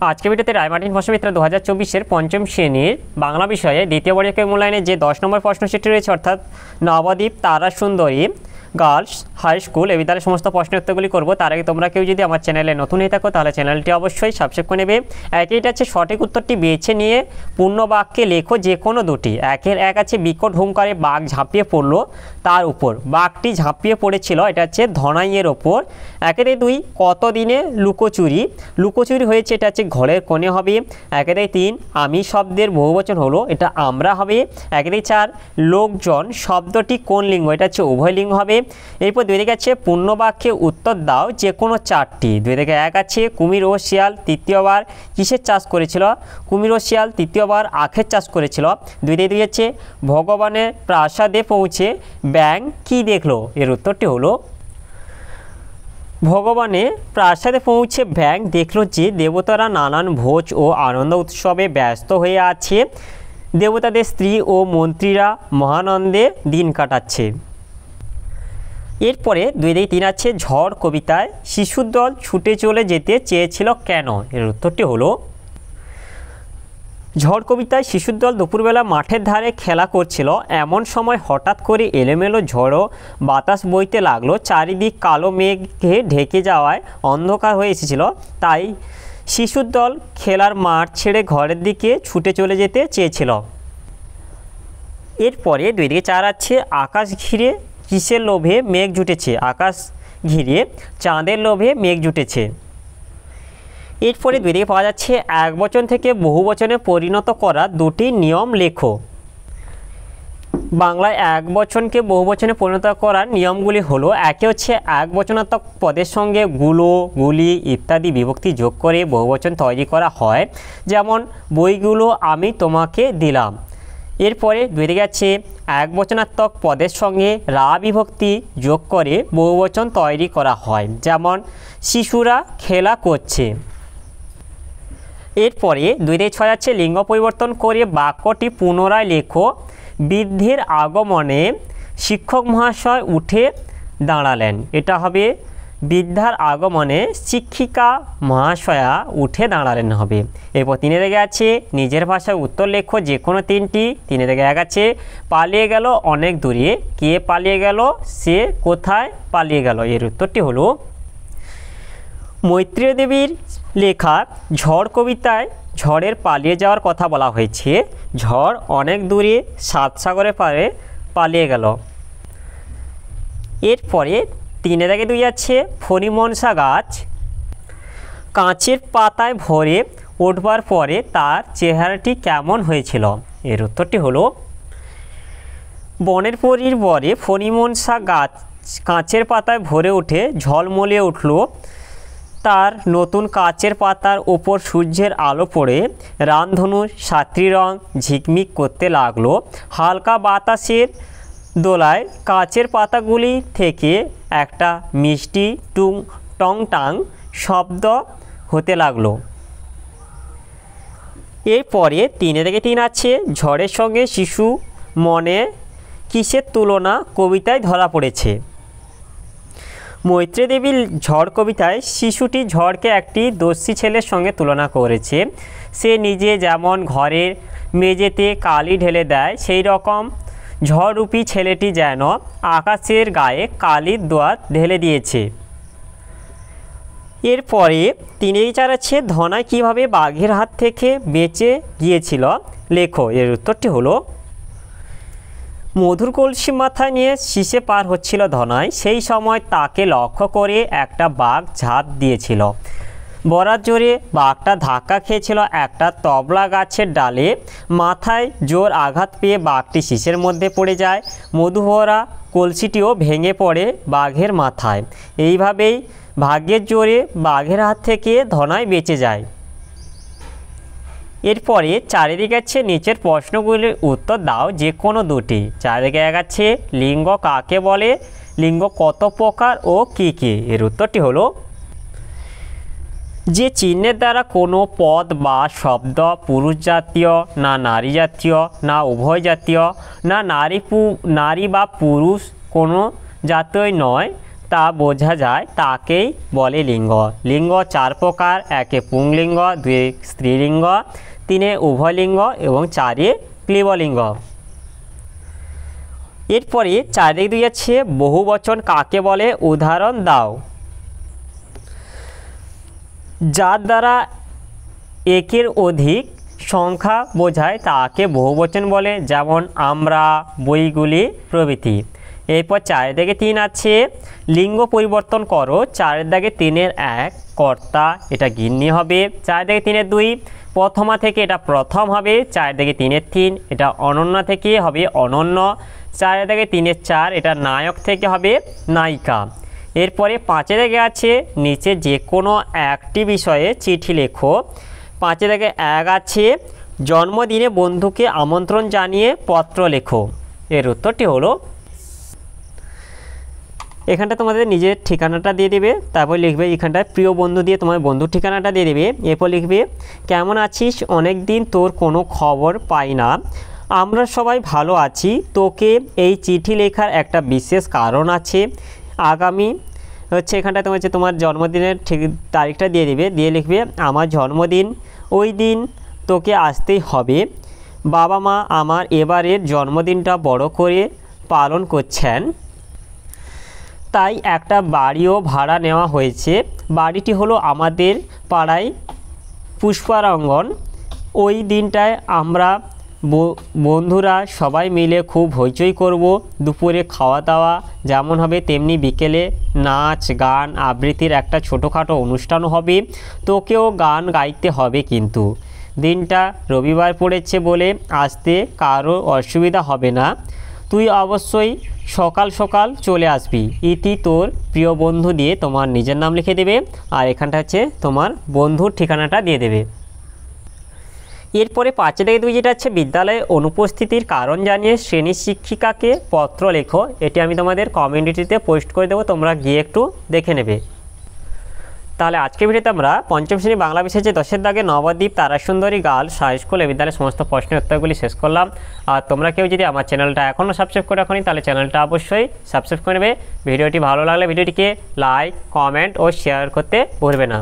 আজকে ভিডিওতে রায়মার্টিন বসুমিত্রা 2024-এর পঞ্চম শ্রেণীর বাংলা বিষয়ে দ্বিতীয় পরীক্ষার মূল্যায়নে যে 10 নম্বর প্রশ্নসূচি রয়েছে অর্থাৎ নবদ্বীপ তারা সুন্দরী গার্লস হাই স্কুল এই বিদ্যালয়ের সমস্ত প্রশ্ন উত্তরগুলি করবো। তার আগে তোমরা কেউ যদি আমার চ্যানেলে নতুন হয়ে থাকো তাহলে চ্যানেলটি অবশ্যই সাবস্ক্রাইব করে নেবে। এটা আছে সঠিক উত্তরটি বেছে নিয়ে পূর্ণ বাক্যে লেখো যে কোনো দুটি। একের এক আছে বিকট হুঙ্কারে বাঘ ঝাঁপিয়ে পড়লো তার উপর, বাঘটি ঝাঁপিয়ে পড়েছিল এটা হচ্ছে ধনাইয়ের ওপর। একের দুই কত দিনে লুকোচুরি, লুকোচুরি হয়েছে এটা হচ্ছে ঘরের কোণে হবে। একের তিন আমি শব্দের বহুবচন হলো এটা আমরা হবে। একের চার লোকজন শব্দটি কোন লিঙ্গ, এটা হচ্ছে উভয় লিঙ্গ হবে। এরপর দুই দিকে আছে পূর্ণ বাক্যে উত্তর দাও যে কোনো চারটি। দুই দিকে এক আছে কুমির ও শিয়াল তৃতীয়বার কিসের চাষ করেছিল, কুমির ও শিয়াল তৃতীয়বার আখের চাষ করেছিল। দুই দিকে দুই আছে ভগবানের প্রাসাদে পৌঁছে ব্যাঙ কি দেখলো, এর উত্তরটি হলো ভগবানের প্রাসাদে পৌঁছে ব্যাঙ দেখলো যে দেবতারা নানান ভোজ ও আনন্দ উৎসবে ব্যস্ত হয়ে আছে, দেবতাদের স্ত্রী ও মন্ত্রীরা মহানন্দে দিন কাটাচ্ছে। এরপরে দুই দিকে তিন আছে ঝড় কবিতায় শিশুর দল ছুটে চলে যেতে চেয়েছিল কেন, এর উত্তরটি হলো ঝড় কবিতায় শিশুর দল দুপুরবেলা মাঠের ধারে খেলা করছিল, এমন সময় হঠাৎ করে এলোমেলো ঝড়ো বাতাস বইতে লাগলো, চারিদিক কালো মেঘে ঢেকে যাওয়ায় অন্ধকার হয়ে এসেছিল, তাই শিশুর দল খেলার মাঠ ছেড়ে ঘরের দিকে ছুটে চলে যেতে চেয়েছিল। এরপরে দুই দিকে চার আছে আকাশ ঘিরে কিসের লোভে মেঘ জুটেছে, আকাশ ঘিরে চাঁদের লোভে মেঘ জুটেছে। এরপরে দুই দিকে পাওয়া যাচ্ছে এক বচন থেকে বহু বচনে পরিণত করা দুটি নিয়ম লেখো। বাংলায় এক বচনকে বহু বচনে পরিণত করার নিয়মগুলি হলো, একে হচ্ছে এক বচনাত্মক পদের সঙ্গে গুলো গুলি ইত্যাদি বিভক্তি যোগ করে বহু বচন তৈরি করা হয়, যেমন বইগুলো আমি তোমাকে দিলাম। এরপরে দুই দিকে আছে এক বচনাত্মক পদের সঙ্গে রা বিভক্তি যোগ করে বহুবচন তৈরি করা হয়, যেমন শিশুরা খেলা করছে। এরপরে দুই দিকে ছয় আছে লিঙ্গ পরিবর্তন করে বাক্যটি পুনরায় লেখো। বৃদ্ধের আগমনে শিক্ষক মহাশয় উঠে দাঁড়ালেন, এটা হবে বৃদ্ধার আগমনে শিক্ষিকা মহাশয়া উঠে দাঁড়ালেন হবে। এরপর তিনে দিকে আছে নিজের ভাষায় উত্তর লেখো যে কোনো তিনটি। তিনে দিকে এক আছে পালিয়ে গেল অনেক দূরে, কে পালিয়ে গেল, সে কোথায় পালিয়ে গেল, এর উত্তরটি হলো মৈত্রেয়ী দেবীর লেখা ঝড় কবিতায় ঝড়ের পালিয়ে যাওয়ার কথা বলা হয়েছে, ঝড় অনেক দূরে সাত সাগরের পারে পালিয়ে গেল। এরপরে তিনে দিকে দুই আছে ফণিমনসা গাছ কাঁচের পাতায় ভরে উঠবার পরে তার চেহারাটি কেমন হয়েছিল, এর উত্তরটি হলো বনের পরীর বরে ফণিমনসা গাছ কাঁচের পাতায় ভরে উঠে ঝলমলিয়ে উঠল, তার নতুন কাচের পাতার ওপর সূর্যের আলো পড়ে রামধনুর সাতটি রং ঝিকমিক করতে লাগলো, হালকা বাতাসের দোলায় কাচের পাতাগুলি থেকে একটা মিষ্টি টং টাং শব্দ হতে লাগলো। এরপরে তিনে থেকে তিন আছে ঝড়ের সঙ্গে শিশু মনে কিসের তুলনা কবিতায় ধরা পড়েছে। মৈত্রেয়ী দেবীর ঝড় কবিতায় শিশুটি ঝড়কে একটি দস্যি ছেলের সঙ্গে তুলনা করেছে, সে নিজে যেমন ঘরের মেঝেতে কালি ঢেলে দেয় সেই রকম ঝড়রূপী ছেলেটি যেন আকাশের গায়ে কালির দোয়াত ঢেলে দিয়েছে। এরপরে তিনেই চার আছে ধনাই কীভাবে বাঘের হাত থেকে বেঁচে গিয়েছিল লেখো, এর উত্তরটি হলো মধুর কলসি মাথায় নিয়ে শীষে পার হচ্ছিল ধনাই, সেই সময় তাকে লক্ষ্য করে একটা বাঘ ঝাঁপ দিয়েছিল, বরাত জোরে বাঘটা ধাক্কা খেয়েছিল একটা তবলা গাছের ডালে, মাথায় জোর আঘাত পেয়ে বাঘটি শীষের মধ্যে পড়ে যায়, মধু ভরা কলসিটিও ভেঙে পড়ে বাঘের মাথায়, এইভাবেই ভাগ্যের জোরে বাঘের হাত থেকে ধনাই বেঁচে যায়। এরপরে চারিদিকে আছে নিচের প্রশ্নগুলির উত্তর দাও যে কোনো দুটি। চারিদিকে এক আছে লিঙ্গ কাকে বলে, লিঙ্গ কত প্রকার ও কী কী, এর উত্তরটি হলো যে চিহ্নের দ্বারা কোনো পদ বা শব্দ পুরুষ জাতীয় না নারী জাতীয় না উভয় জাতীয় না নারী বা পুরুষ কোনো জাতীয় নয় তা বোঝা যায় তাকেই বলে লিঙ্গ। লিঙ্গ 4 প্রকার, 1 পুংলিঙ্গ, 2 স্ত্রীলিঙ্গ, 3 উভয়লিঙ্গ এবং 4 ক্লীবলিঙ্গ। এরপরে 4-2 আছে বহুবচন কাকে বলে উদাহরণ দাও। যার দ্বারা একের অধিক সংখ্যা বোঝায় তাকে বহুবচন বলে, যেমন আমরা, বইগুলি প্রভৃতি। এরপর 4-3 আছে লিঙ্গ পরিবর্তন করো। 4-3 1 কর্তা, এটা গিন্নি হবে। 4-3 2 প্রথমা থেকে এটা প্রথম হবে। 4-3 3 এটা অনন্যা থেকে হবে অনন্য। 4-3 4 এটা নায়ক থেকে হবে নায়িকা। এরপরে 5 আছে নিচে যে কোনো একটি বিষয়ে চিঠি লেখো। 5-1 আছে জন্মদিনে বন্ধুকে আমন্ত্রণ জানিয়ে পত্র লেখো। এর উত্তরটি হলো, এখানটা তোমাদের নিজের ঠিকানাটা দিয়ে দেবে, তারপর লিখবে এখানটায় প্রিয় বন্ধু দিয়ে তোমার বন্ধুর ঠিকানাটা দিয়ে দেবে। এরপর লিখবে কেমন আছিস, অনেক দিন তোর কোনো খবর পাই না। আমরা সবাই ভালো আছি, তোকে এই চিঠি লেখার একটা বিশেষ কারণ আছে। আগামী হচ্ছে এখানটা তোমার হচ্ছে তোমার জন্মদিনের ঠিক তারিখটা দিয়ে দেবে, দিয়ে লিখবে আমার জন্মদিন, ওই দিন তোকে আসতেই হবে। বাবা মা আমার এবারের জন্মদিনটা বড় করে পালন করছেন, তাই একটা বাড়িও ভাড়া নেওয়া হয়েছে। বাড়িটি হলো আমাদের পাড়ায় পুষ্পারঙ্গন। ওই দিনটায় আমরা বন্ধুরা সবাই মিলে খুব হইচই করব। দুপুরে খাওয়া দাওয়া যেমন হবে তেমনি বিকেলে নাচ গান আবৃত্তির একটা ছোটোখাটো অনুষ্ঠানও হবে। তোকেও গান গাইতে হবে কিন্তু। দিনটা রবিবার পড়েছে বলে আসতে কারো অসুবিধা হবে না। তুই অবশ্যই সকাল সকাল চলে আসবি। ইতি তোর প্রিয় বন্ধু দিয়ে তোমার নিজের নাম লিখে দেবে, আর এখানটা হচ্ছে তোমার বন্ধুর ঠিকানাটা দিয়ে দেবে। এরপরে 5-2 যেটা হচ্ছে বিদ্যালয়ে অনুপস্থিতির কারণ জানিয়ে শ্রেণী শিক্ষিকাকে পত্র লেখো। এটি আমি তোমাদের কমিউনিটিতে পোস্ট করে দেবো, তোমরা গিয়ে একটু দেখে নেবে। তাহলে আজকে ভিডিওতে আমরা পঞ্চম শ্রেণী বাংলা বিষয়ে যে 10-এর দাগে Nabadwip Tarasundari girls high school বিদ্যালয়ের সমস্ত প্রশ্নের উত্তরগুলি শেষ করলাম। আর তোমরা কেউ যদি আমার চ্যানেলটা এখনও সাবস্ক্রাইব করে রাখোনি তাহলে চ্যানেলটা অবশ্যই সাবস্ক্রাইব করে নেবে। ভিডিওটি ভালো লাগলে ভিডিওটিকে লাইক, কমেন্ট ও শেয়ার করতে ভুলবে না।